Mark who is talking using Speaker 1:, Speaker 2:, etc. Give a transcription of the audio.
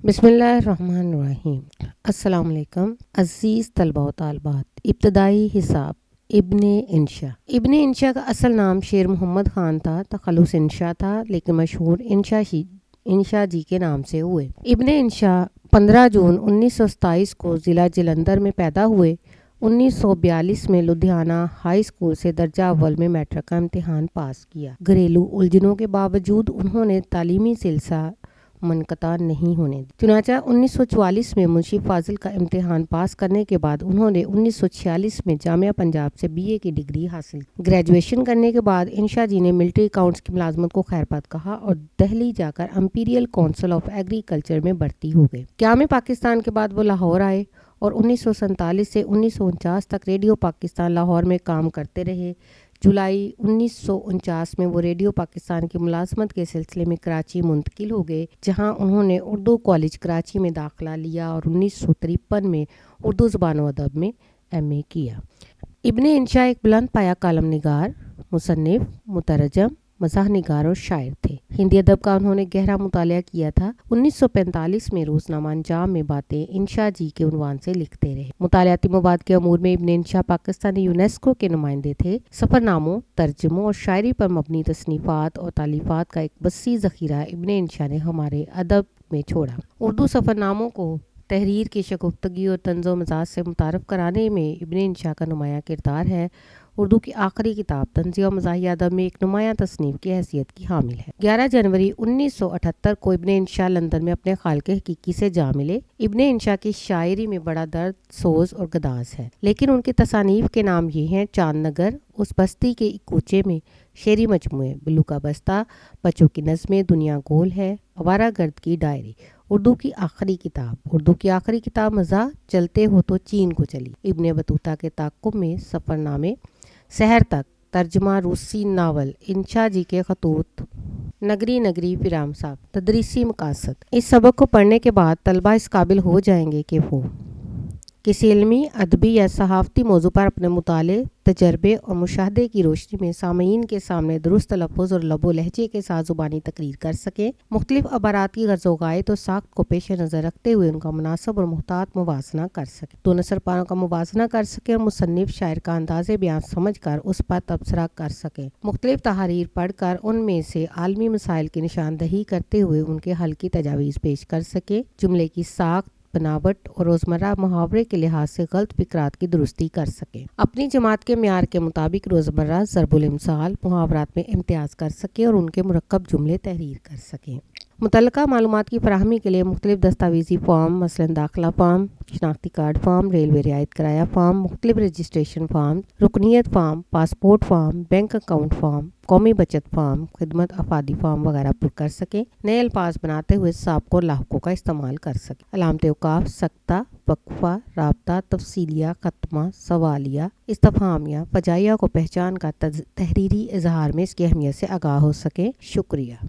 Speaker 1: بسم اللہ الرحمن الرحیم۔ السلام علیکم عزیز طلبہ و طالبات۔ ابتدائی حساب ابن انشا کا اصل نام شیر محمد خان تھا، تخلص انشا تھا، لیکن مشہور انشا جی کے نام سے ہوئے۔ ابن انشا 15 جون 1927 کو ضلع جلندھر میں پیدا ہوئے۔ 1942 میں لدھیانہ ہائی اسکول سے درجہ اول میں میٹرک کا امتحان پاس کیا۔ گھریلو الجھنوں کے باوجود انہوں نے تعلیمی سلسلہ منقطع نہیں ہونے دیا۔ چنانچہ 1944 میں منشی فاضل کا امتحان پاس کرنے کے بعد انہوں نے 1946 میں جامعہ پنجاب سے BA کی ڈگری حاصل کی۔ گریجویشن کرنے کے بعد انشا جی نے ملٹری اکاؤنٹس کی ملازمت کو خیر بات کہا اور دہلی جا کر امپیریل کونسل آف ایگریکلچر میں بھرتی ہو گئے۔ قیام پاکستان کے بعد وہ لاہور آئے اور 1947 سے 1949 تک ریڈیو پاکستان لاہور میں کام کرتے رہے۔ جولائی 1949 میں وہ ریڈیو پاکستان کی ملازمت کے سلسلے میں کراچی منتقل ہو گئے، جہاں انہوں نے اردو کالج کراچی میں داخلہ لیا اور 1953 میں اردو زبان و ادب میں MA کیا۔ ابن انشا ایک بلند پایہ کالم نگار، مصنف، مترجم، مزاح نگار اور شاعر تھے۔ ہندی ادب کا انہوں نے گہرا مطالعہ کیا تھا۔ 1945 میں روزنامہ انجام میں باتیں انشا جی کے عنوان سے لکھتے رہے۔ مطالعاتی مواد کے امور میں ابن انشا پاکستانی یونیسکو کے نمائندے تھے۔ سفرناموں، ترجموں اور شاعری پر مبنی تصنیفات اور تالیفات کا ایک وسیع ذخیرہ ابن انشا نے ہمارے ادب میں چھوڑا۔ اردو سفرناموں کو تحریر کی شگفتگی اور طنز و مزاح سے متعارف کرانے میں ابن انشا کا نمایاں کردار ہے۔ اردو کی آخری کتاب طنزی و مزاحیہ ادب میں ایک نمایاں تصنیف کی حیثیت کی حامل ہے۔ 11 جنوری 1978 کو ابن انشا لندن میں اپنے خالق حقیقی سے جا ملے۔ ابن انشا کی شاعری میں بڑا درد سوز اور گداز ہے، لیکن ان کی تصانیف کے نام یہ ہیں: چاند نگر، اس بستی کے ایک کوچے میں، شعری مجموعے، بلو کا بستہ، بچوں کی نظمیں، دنیا گول ہے، آوارہ گرد کی ڈائری، اردو کی آخری کتاب مزاح، چلتے ہو تو چین کو چلی، ابن بطوطہ کے تعاقب میں، سفر نامے، سحر تک، ترجمہ روسی ناول، انشا جی کے خطوط، نگری پیرام صاحب۔ تدریسی مقاصد: اس سبق کو پڑھنے کے بعد طلبہ اس قابل ہو جائیں گے کہ وہ کسی علمی، ادبی یا صحافتی موضوع پر اپنے مطالعے، تجربے اور مشاہدے کی روشنی میں سامعین کے سامنے درست تلفظ اور لب و لہجے کے ساتھ زبانی تقریر کر سکیں، مختلف عبارات کی غرض و غایت اور ساخت کو پیش نظر رکھتے ہوئے ان کا مناسب اور محتاط موازنہ کر سکیں، دو نثر پاروں کا موازنہ کر سکیں اور مصنف شاعر کا انداز بیان سمجھ کر اس پر تبصرہ کر سکیں، مختلف تحاریر پڑھ کر ان میں سے عالمی مسائل کی نشاندہی کرتے ہوئے ان کے حل کی تجاویز پیش کر سکیں، جملے کی ساخت، بناوٹ اور روزمرہ محاورے کے لحاظ سے غلط فقرات کی درستی کر سکیں، اپنی جماعت کے معیار کے مطابق روزمرہ ضرب الامثال محاورات میں امتیاز کر سکیں اور ان کے مرکب جملے تحریر کر سکیں۔ متعلقہ معلومات کی فراہمی کے لیے مختلف دستاویزی فارم، مثلاً داخلہ فارم، شناختی کارڈ فارم، ریلوے رعایت کرایہ فارم، مختلف رجسٹریشن فارم، رکنیت form, passport form, bank account form, قومی بچت فارم، خدمت افادی فارم وغیرہ پر کر سکیں، نئے الفاظ بناتے ہوئے سابقوں اور لاحقوں کا استعمال کر سکیں، علامت اوقاف، سکتہ، وقفہ، رابطہ، تفصیلیہ، ختمہ، سوالیہ، استفہامیہ، فجائیہ کو پہچان کر تحریری اظہار میں اس کی اہمیت سے آگاہ ہو سکیں۔ شکریہ۔